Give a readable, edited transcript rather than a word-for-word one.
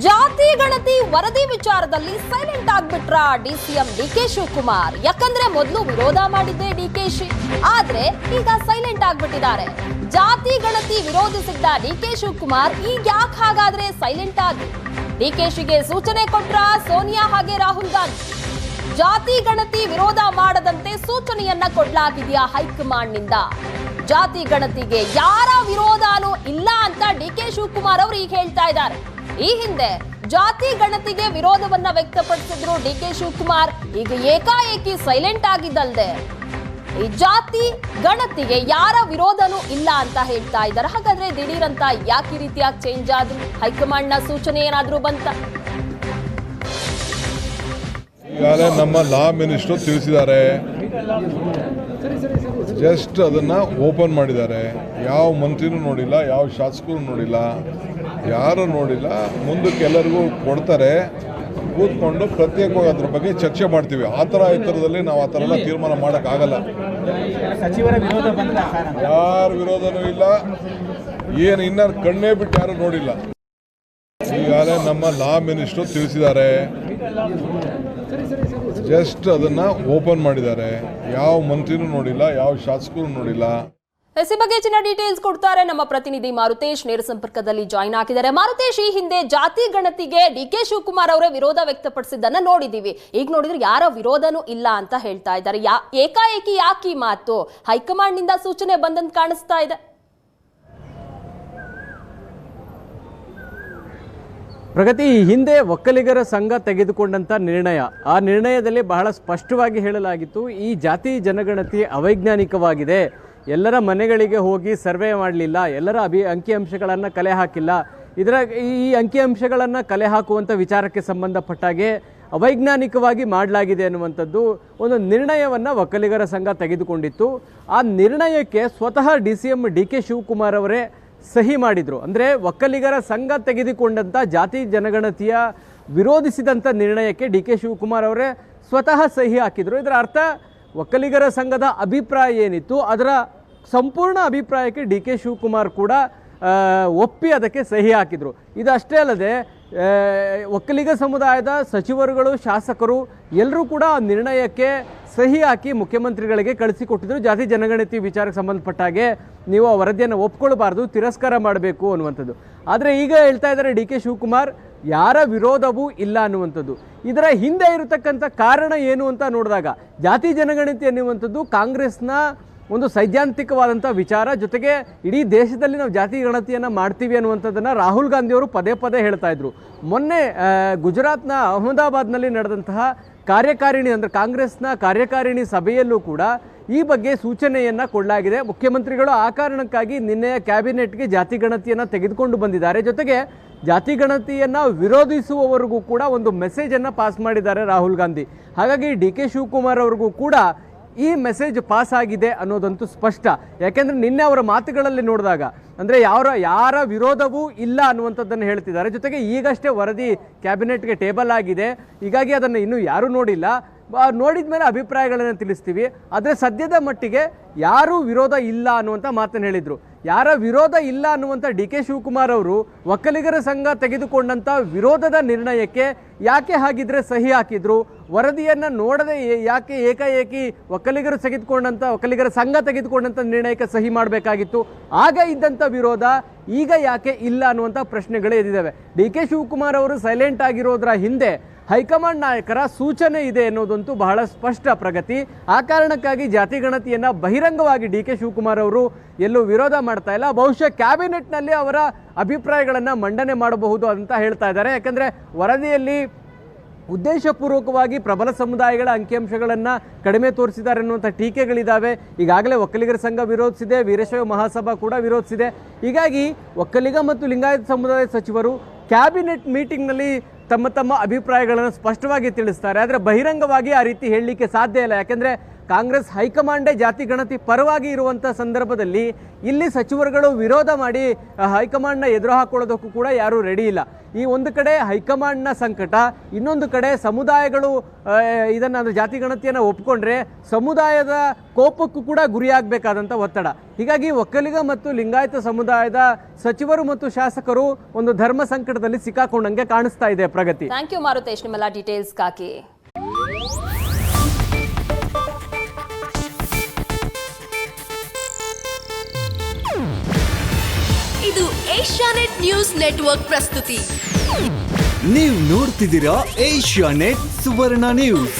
ಜಾತಿ ಗಣತಿ ವರದಿ ವಿಚಾರದಲ್ಲಿ ಸೈಲೆಂಟ್ ಆಗ್ಬಿಟ್ರ ಡಿಸಿಎಂ ಡಿಕೆ ಶಿವಕುಮಾರ್. ಯಾಕಂದ್ರೆ ಮೊದಲು ವಿರೋಧ ಮಾಡಿದ್ದೆ ಡಿಕೆಶಿ, ಆದ್ರೆ ಈಗ ಸೈಲೆಂಟ್ ಆಗ್ಬಿಟ್ಟಿದ್ದಾರೆ. ಜಾತಿ ಗಣತಿ ವಿರೋಧಿಸಿದ್ದ ಡಿಕೆ ಶಿವಕುಮಾರ್ ಈಗ ಯಾಕೆ ಹಾಗಾದ್ರೆ ಸೈಲೆಂಟ್ ಆಗಿ? ಡಿಕೆಶಿಗೆ ಸೂಚನೆ ಕೊಟ್ರ ಸೋನಿಯಾ ಹಾಗೆ ರಾಹುಲ್ ಗಾಂಧಿ. ಜಾತಿ ಗಣತಿ ವಿರೋಧ ಮಾಡದಂತೆ ಸೂಚನೆಯನ್ನ ಕೊಡ್ಲಾಗಿದೆಯಾ ಹೈಕಮಾಂಡ್ ನಿಂದ? ಜಾತಿ ಗಣತಿಗೆ ಯಾರ ವಿರೋಧನೂ ಇಲ್ಲ ಅಂತ ಡಿಕೆ ಶಿವಕುಮಾರ್ ಅವರು ಈಗ ಹೇಳ್ತಾ ಇದ್ದಾರೆ. ಈ ಹಿಂದೆ ಜಾತಿ ಗಣತಿಗೆ ವಿರೋಧವನ್ನ ವ್ಯಕ್ತಪಡಿಸಿದ್ರು ಡಿಕೆ ಶಿವಕುಮಾರ್. ಈಗ ಏಕಾಏಕಿ ಸೈಲೆಂಟ್ ಆಗಿದ್ದಲ್ದೆ ಈ ಜಾತಿ ಗಣತಿಗೆ ಯಾರ ವಿರೋಧನೂ ಇಲ್ಲ ಅಂತ ಹೇಳ್ತಾ ಇದ್ದಾರೆ. ಹಾಗಾದ್ರೆ ದಿಢೀರಂತ ಯಾಕೆ ಈ ರೀತಿಯಾಗಿ ಚೇಂಜ್ ಆದ್ರು? ಹೈಕಮಾಂಡ್ ನ ಸೂಚನೆ ಏನಾದ್ರೂ ಬಂತ? ಈಗಾಗಲೇ ನಮ್ಮ ಲಾ ಮಿನಿಸ್ಟರ್ ತಿಳಿಸಿದ್ದಾರೆ, ಜಸ್ಟ್ ಅದನ್ನ ಓಪನ್ ಮಾಡಿದ್ದಾರೆ. ಯಾವ ಮಂತ್ರಿನೂ ನೋಡಿಲ್ಲ, ಯಾವ ಶಾಸಕರು ನೋಡಿಲ್ಲ, ಯಾರು ನೋಡಿಲ್ಲ. ಮುಂದಕ್ಕೆ ಎಲ್ಲರಿಗೂ ಕೊಡ್ತಾರೆ, ಕೂತ್ಕೊಂಡು ಪ್ರತ್ಯೇಕವಾಗಿ ಅದ್ರ ಬಗ್ಗೆ ಚರ್ಚೆ ಮಾಡ್ತೀವಿ. ಆ ಥರ ಎತ್ತರದಲ್ಲಿ ನಾವು ಆ ಥರ ಎಲ್ಲ ತೀರ್ಮಾನ ಮಾಡೋಕ್ಕಾಗಲ್ಲ. ಯಾರ ವಿರೋಧನೂ ಇಲ್ಲ, ಏನು ಇನ್ನಾರು ಕಣ್ಣೇ ಬಿಟ್ಟು ಯಾರು ನೋಡಿಲ್ಲ. ಈಗಾಗಲೇ ನಮ್ಮ ಲಾ ಮಿನಿಸ್ಟರ್ ತಿಳಿಸಿದ್ದಾರೆ, ಜಸ್ಟ್ ಅದನ್ನ ಓಪನ್ ಮಾಡಿದ್ದಾರೆ. ಯಾವ ಮಂತ್ರಿನೂ ನೋಡಿಲ್ಲ, ಯಾವ ಶಾಸಕರು ನೋಡಿಲ್ಲ. ಈ ಬಗ್ಗೆ ಹೆಚ್ಚಿನ ಡೀಟೇಲ್ಸ್ ಕೊಡ್ತಾರೆ ನಮ್ಮ ಪ್ರತಿನಿಧಿ ಮಾರುತೇಶ್, ನೇರ ಸಂಪರ್ಕದಲ್ಲಿ ಜಾಯಿನ್ ಆಗಿದ್ದಾರೆ. ಮಾರುತೇಶ್, ಈ ಹಿಂದೆ ಜಾತಿ ಗಣತಿಗೆ ಡಿಕೆ ಶಿವಕುಮಾರ್ ಅವರೇ ವಿರೋಧ ವ್ಯಕ್ತಪಡಿಸಿದ್ದನ್ನ ನೋಡಿದೀವಿ. ಈಗ ನೋಡಿದ್ರೆ ಯಾರ ವಿರೋಧನೂ ಇಲ್ಲ ಅಂತ ಹೇಳ್ತಾ ಇದ್ದಾರೆ. ಏಕಾಏಕಿ ಯಾಕೆ ಈ ಮಾತು? ಹೈಕಮಾಂಡ್ ನಿಂದ ಸೂಚನೆ ಬಂದಂತ ಕಾಣಿಸ್ತಾ ಇದೆ. ಪ್ರಗತಿ, ಈ ಹಿಂದೆ ಒಕ್ಕಲಿಗರ ಸಂಘ ತೆಗೆದುಕೊಂಡಂಥ ನಿರ್ಣಯ, ಆ ನಿರ್ಣಯದಲ್ಲಿ ಬಹಳ ಸ್ಪಷ್ಟವಾಗಿ ಹೇಳಲಾಗಿತ್ತು, ಈ ಜಾತಿ ಜನಗಣತಿ ಅವೈಜ್ಞಾನಿಕವಾಗಿದೆ, ಎಲ್ಲರ ಮನೆಗಳಿಗೆ ಹೋಗಿ ಸರ್ವೆ ಮಾಡಲಿಲ್ಲ, ಎಲ್ಲರ ಅಂಕಿಅಂಶಗಳನ್ನು ಕಲೆ ಹಾಕಿಲ್ಲ, ಈ ಅಂಕಿಅಂಶಗಳನ್ನು ಕಲೆ ಹಾಕುವಂಥ ವಿಚಾರಕ್ಕೆ ಸಂಬಂಧಪಟ್ಟಾಗೆ ಅವೈಜ್ಞಾನಿಕವಾಗಿ ಮಾಡಲಾಗಿದೆ ಅನ್ನುವಂಥದ್ದು ಒಂದು ನಿರ್ಣಯವನ್ನು ಒಕ್ಕಲಿಗರ ಸಂಘ ತೆಗೆದುಕೊಂಡಿತ್ತು. ಆ ನಿರ್ಣಯಕ್ಕೆ ಸ್ವತಃ DCM ಡಿಕೆ ಶಿವಕುಮಾರ್ ಅವರೇ ಸಹಿ ಮಾಡಿದರು. ಅಂದರೆ ಒಕ್ಕಲಿಗರ ಸಂಘ ತೆಗೆದುಕೊಂಡಂಥ ಜಾತಿ ಜನಗಣತಿಯ ವಿರೋಧಿಸಿದಂಥ ನಿರ್ಣಯಕ್ಕೆ ಡಿಕೆ ಶಿವಕುಮಾರ್ ಅವರೇ ಸ್ವತಃ ಸಹಿ ಹಾಕಿದರು. ಇದರ ಅರ್ಥ ಒಕ್ಕಲಿಗರ ಸಂಘದ ಅಭಿಪ್ರಾಯ ಏನಿತ್ತು ಅದರ ಸಂಪೂರ್ಣ ಅಭಿಪ್ರಾಯಕ್ಕೆ ಡಿಕೆ ಶಿವಕುಮಾರ್ ಕೂಡ ಒಪ್ಪಿ ಅದಕ್ಕೆ ಸಹಿ ಹಾಕಿದರು. ಇದಷ್ಟೇ ಅಲ್ಲದೆ ಒಕ್ಕಲಿಗ ಸಮುದಾಯದ ಸಚಿವರುಗಳು, ಶಾಸಕರು ಎಲ್ಲರೂ ಕೂಡ ಆ ನಿರ್ಣಯಕ್ಕೆ ಸಹಿ ಹಾಕಿ ಮುಖ್ಯಮಂತ್ರಿಗಳಿಗೆ ಕಳಿಸಿಕೊಟ್ಟಿದ್ರು. ಜಾತಿ ಜನಗಣತಿ ವಿಚಾರಕ್ಕೆ ಸಂಬಂಧಪಟ್ಟಾಗೆ ನೀವು ಆ ವರದಿಯನ್ನು ಒಪ್ಕೊಳ್ಬಾರ್ದು, ತಿರಸ್ಕಾರ ಮಾಡಬೇಕು ಅನ್ನುವಂಥದ್ದು. ಆದರೆ ಈಗ ಹೇಳ್ತಾ ಇದ್ದಾರೆ ಡಿಕೆ ಶಿವಕುಮಾರ್, ಯಾರ ವಿರೋಧವೂ ಇಲ್ಲ ಅನ್ನುವಂಥದ್ದು. ಇದರ ಹಿಂದೆ ಇರತಕ್ಕಂಥ ಕಾರಣ ಏನು ಅಂತ ನೋಡಿದಾಗ, ಜಾತಿ ಜನಗಣತಿ ಅನ್ನುವಂಥದ್ದು ಕಾಂಗ್ರೆಸ್ನ ಒಂದು ಸೈದ್ಧಾಂತಿಕವಾದಂಥ ವಿಚಾರ. ಜೊತೆಗೆ ಇಡೀ ದೇಶದಲ್ಲಿ ನಾವು ಜಾತಿ ಗಣತಿಯನ್ನು ಮಾಡ್ತೀವಿ ಅನ್ನುವಂಥದ್ದನ್ನು ರಾಹುಲ್ ಗಾಂಧಿಯವರು ಪದೇ ಪದೇ ಹೇಳ್ತಾ ಇದ್ರು. ಮೊನ್ನೆ ಗುಜರಾತ್ನ ಅಹಮದಾಬಾದ್ನಲ್ಲಿ ನಡೆದಂತಹ ಕಾರ್ಯಕಾರಿಣಿ, ಅಂದರೆ ಕಾಂಗ್ರೆಸ್ನ ಕಾರ್ಯಕಾರಿಣಿ ಸಭೆಯಲ್ಲೂ ಕೂಡ ಈ ಬಗ್ಗೆ ಸೂಚನೆಯನ್ನು ಕೊಡಲಾಗಿದೆ. ಮುಖ್ಯಮಂತ್ರಿಗಳು ಆ ಕಾರಣಕ್ಕಾಗಿ ನಿನ್ನೆಯ ಕ್ಯಾಬಿನೆಟ್ಗೆ ಜಾತಿ ಗಣತಿಯನ್ನು ತೆಗೆದುಕೊಂಡು ಬಂದಿದ್ದಾರೆ. ಜೊತೆಗೆ ಜಾತಿ ಗಣತಿಯನ್ನು ವಿರೋಧಿಸುವವರಿಗೂ ಕೂಡ ಒಂದು ಮೆಸೇಜನ್ನು ಪಾಸ್ ಮಾಡಿದ್ದಾರೆ ರಾಹುಲ್ ಗಾಂಧಿ. ಹಾಗಾಗಿ ಡಿಕೆ ಶಿವಕುಮಾರ್ ಅವ್ರಿಗೂ ಕೂಡ ಈ ಮೆಸೇಜ್ ಪಾಸ್ ಆಗಿದೆ ಅನ್ನೋದಂತೂ ಸ್ಪಷ್ಟ. ಯಾಕೆಂದರೆ ನಿನ್ನೆ ಅವರ ಮಾತುಗಳಲ್ಲಿ ನೋಡಿದಾಗ ಅಂದರೆ ಯಾರ ವಿರೋಧವೂ ಇಲ್ಲ ಅನ್ನುವಂಥದ್ದನ್ನು ಹೇಳ್ತಿದ್ದಾರೆ. ಜೊತೆಗೆ ಈಗಷ್ಟೇ ವರದಿ ಕ್ಯಾಬಿನೆಟ್ಗೆ ಟೇಬಲ್ ಆಗಿದೆ, ಹೀಗಾಗಿ ಅದನ್ನು ಇನ್ನೂ ಯಾರೂ ನೋಡಿಲ್ಲ, ನೋಡಿದ ಮೇಲೆ ಅಭಿಪ್ರಾಯಗಳನ್ನು ತಿಳಿಸ್ತೀವಿ. ಆದರೆ ಸದ್ಯದ ಮಟ್ಟಿಗೆ ಯಾರೂ ವಿರೋಧ ಇಲ್ಲ ಅನ್ನುವಂಥ ಮಾತನ್ನು ಹೇಳಿದರು. ಯಾರ ವಿರೋಧ ಇಲ್ಲ ಅನ್ನುವಂಥ ಡಿಕೆ ಶಿವಕುಮಾರ್ ಅವರು ಒಕ್ಕಲಿಗರ ಸಂಘ ತೆಗೆದುಕೊಂಡಂಥ ವಿರೋಧದ ನಿರ್ಣಯಕ್ಕೆ ಯಾಕೆ ಹಾಗಿದ್ರೆ ಸಹಿ ಹಾಕಿದ್ರು? ವರದಿಯನ್ನು ನೋಡದೆ ಯಾಕೆ ಏಕಾಏಕಿ ಒಕ್ಕಲಿಗರ ಸಂಘ ತೆಗೆದುಕೊಂಡಂಥ ನಿರ್ಣಯಕ್ಕೆ ಸಹಿ ಮಾಡಬೇಕಾಗಿತ್ತು? ಆಗ ಇದ್ದಂಥ ವಿರೋಧ ಈಗ ಯಾಕೆ ಇಲ್ಲ ಅನ್ನುವಂಥ ಪ್ರಶ್ನೆಗಳೇ ಎದ್ದಿದ್ದಾವೆ. ಡಿಕೆ ಶಿವಕುಮಾರ್ ಅವರು ಸೈಲೆಂಟ್ ಆಗಿರೋದ್ರ ಹಿಂದೆ ಹೈಕಮಾಂಡ್ ನಾಯಕರ ಸೂಚನೆ ಇದೆ ಎನ್ನುವುದಂತೂ ಬಹಳ ಸ್ಪಷ್ಟ. ಪ್ರಗತಿ, ಆ ಕಾರಣಕ್ಕಾಗಿ ಜಾತಿ ಗಣತಿಯನ್ನು ಬಹಿರಂಗವಾಗಿ ಡಿಕೆ ಶಿವಕುಮಾರ್ ಅವರು ಎಲ್ಲೂ ವಿರೋಧ ಮಾಡ್ತಾ ಇಲ್ಲ. ಬಹುಶಃ ಕ್ಯಾಬಿನೆಟ್ನಲ್ಲಿ ಅವರ ಅಭಿಪ್ರಾಯಗಳನ್ನು ಮಂಡನೆ ಮಾಡಬಹುದು ಅಂತ ಹೇಳ್ತಾ ಇದ್ದಾರೆ. ಯಾಕಂದರೆ ವರದಿಯಲ್ಲಿ ಉದ್ದೇಶಪೂರ್ವಕವಾಗಿ ಪ್ರಬಲ ಸಮುದಾಯಗಳ ಅಂಕಿಅಂಶಗಳನ್ನು ಕಡಿಮೆ ತೋರಿಸಿದ್ದಾರೆ ಅನ್ನುವಂಥ ಟೀಕೆಗಳಿದ್ದಾವೆ. ಈಗಾಗಲೇ ಒಕ್ಕಲಿಗರ ಸಂಘ ವಿರೋಧಿಸಿದೆ, ವೀರಶೈವ ಮಹಾಸಭಾ ಕೂಡ ವಿರೋಧಿಸಿದೆ. ಹೀಗಾಗಿ ಒಕ್ಕಲಿಗ ಮತ್ತು ಲಿಂಗಾಯತ ಸಮುದಾಯ ಸಚಿವರು ಕ್ಯಾಬಿನೆಟ್ ಮೀಟಿಂಗ್ನಲ್ಲಿ ತಮ್ಮ ಅಭಿಪ್ರಾಯಗಳನ್ನು ಸ್ಪಷ್ಟವಾಗಿ ತಿಳಿಸ್ತಾರೆ. ಆದರೆ ಬಹಿರಂಗವಾಗಿ ಆ ರೀತಿ ಹೇಳಲಿಕ್ಕೆ ಸಾಧ್ಯ ಇಲ್ಲ. ಯಾಕೆಂದರೆ ಕಾಂಗ್ರೆಸ್ ಹೈಕಮಾಂಡೇ ಜಾತಿ ಗಣತಿ ಪರವಾಗಿ ಇರುವಂಥ ಸಂದರ್ಭದಲ್ಲಿ ಇಲ್ಲಿ ಸಚಿವರುಗಳು ವಿರೋಧ ಮಾಡಿ ಹೈಕಮಾಂಡ್ನ ಎದುರು ಹಾಕೊಳ್ಳೋದಕ್ಕೂ ಕೂಡ ಯಾರೂ ರೆಡಿ ಇಲ್ಲ. ಈ ಒಂದು ಕಡೆ ಹೈಕಮಾಂಡ್ನ ಸಂಕಟ, ಇನ್ನೊಂದು ಕಡೆ ಸಮುದಾಯಗಳು ಇದನ್ನು ಅಂದರೆ ಜಾತಿ ಗಣತಿಯನ್ನು ಒಪ್ಕೊಂಡ್ರೆ ಸಮುದಾಯದ ಕೋಪಕ್ಕೂ ಕೂಡ ಗುರಿಯಾಗಬೇಕಾದಂಥ ಒತ್ತಡ. ಹೀಗಾಗಿ ಒಕ್ಕಲಿಗ ಮತ್ತು ಲಿಂಗಾಯತ ಸಮುದಾಯದ ಸಚಿವರು ಮತ್ತು ಶಾಸಕರು ಒಂದು ಧರ್ಮ ಸಂಕಟದಲ್ಲಿ ಸಿಕ್ಕಾಕೊಂಡಂಗೆ ಕಾಣಿಸ್ತಾ ಇದೆ. ಪ್ರಗತಿ, ಥ್ಯಾಂಕ್ ಯು ಮಾರುತೇಶ್ ನಿಮ್ಮೆಲ್ಲ ಡೀಟೇಲ್ಸ್ಗಾಗಿ. ಇದು ಏಷ್ಯಾನೆಟ್ ನ್ಯೂಸ್ ನೆಟ್ವರ್ಕ್ ಪ್ರಸ್ತುತಿ. ನೀವು ನೋಡ್ತಿದ್ದೀರಾ ಏಷ್ಯಾನೆಟ್ ಸುವರ್ಣ ನ್ಯೂಸ್.